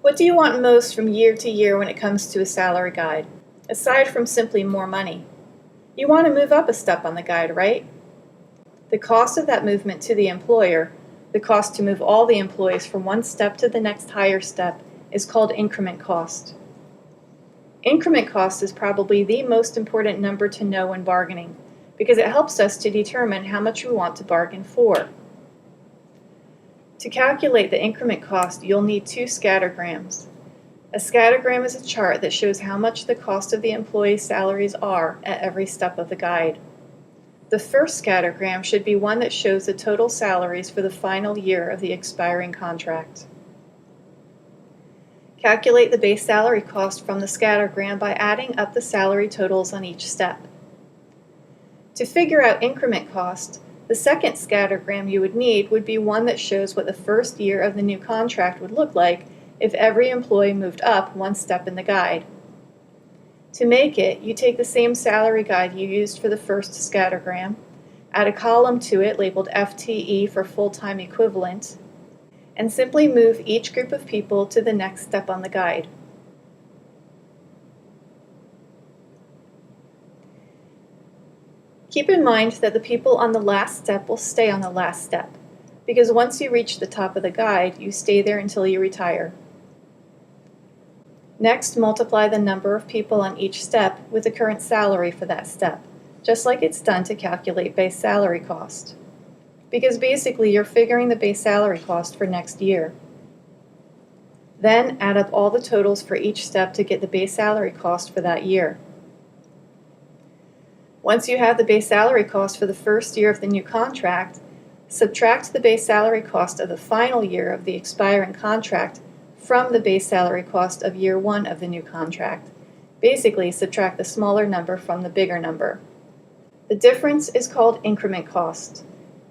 What do you want most from year to year when it comes to a salary guide, aside from simply more money? You want to move up a step on the guide, right? The cost of that movement to the employer, the cost to move all the employees from one step to the next higher step, is called increment cost. Increment cost is probably the most important number to know when bargaining, because it helps us to determine how much we want to bargain for. To calculate the increment cost, you'll need two scattergrams. A scattergram is a chart that shows how much the cost of the employees' salaries are at every step of the guide. The first scattergram should be one that shows the total salaries for the final year of the expiring contract. Calculate the base salary cost from the scattergram by adding up the salary totals on each step. To figure out increment cost, the second scattergram you would need would be one that shows what the first year of the new contract would look like if every employee moved up one step in the guide. To make it, you take the same salary guide you used for the first scattergram, add a column to it labeled FTE for full-time equivalent, and simply move each group of people to the next step on the guide. Keep in mind that the people on the last step will stay on the last step, because once you reach the top of the guide, you stay there until you retire. Next, multiply the number of people on each step with the current salary for that step, just like it's done to calculate base salary cost. Because basically you're figuring the base salary cost for next year. Then add up all the totals for each step to get the base salary cost for that year. Once you have the base salary cost for the first year of the new contract, subtract the base salary cost of the final year of the expiring contract from the base salary cost of year one of the new contract. Basically, subtract the smaller number from the bigger number. The difference is called increment cost,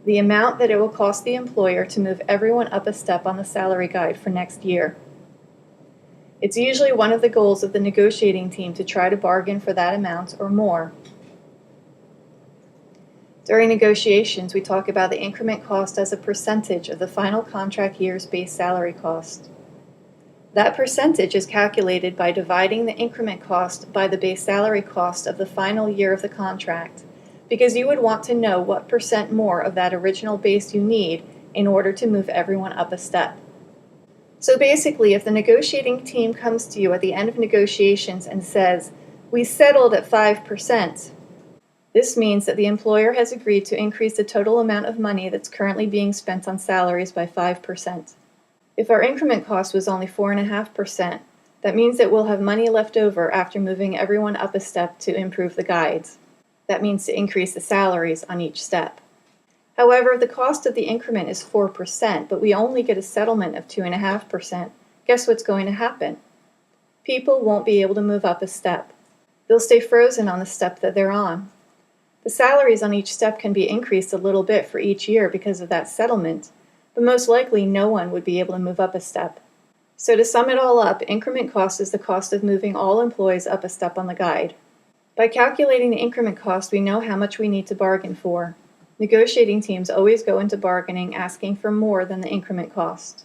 the amount that it will cost the employer to move everyone up a step on the salary guide for next year. It's usually one of the goals of the negotiating team to try to bargain for that amount or more. During negotiations, we talk about the increment cost as a percentage of the final contract year's base salary cost. That percentage is calculated by dividing the increment cost by the base salary cost of the final year of the contract, because you would want to know what percent more of that original base you need in order to move everyone up a step. So basically, if the negotiating team comes to you at the end of negotiations and says, "We settled at 5%, this means that the employer has agreed to increase the total amount of money that's currently being spent on salaries by 5%. If our increment cost was only 4.5%, that means that we'll have money left over after moving everyone up a step to improve the guides. That means to increase the salaries on each step. However, if the cost of the increment is 4%, but we only get a settlement of 2.5%, guess what's going to happen? People won't be able to move up a step. They'll stay frozen on the step that they're on. The salaries on each step can be increased a little bit for each year because of that settlement, but most likely no one would be able to move up a step. So to sum it all up, increment cost is the cost of moving all employees up a step on the guide. By calculating the increment cost, we know how much we need to bargain for. Negotiating teams always go into bargaining asking for more than the increment cost.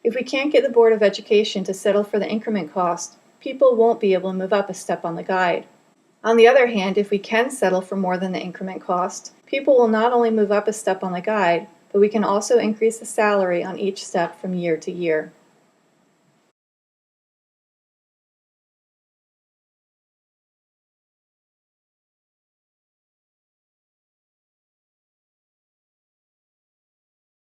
If we can't get the Board of Education to settle for the increment cost, people won't be able to move up a step on the guide. On the other hand, if we can settle for more than the increment cost, people will not only move up a step on the guide, but we can also increase the salary on each step from year to year.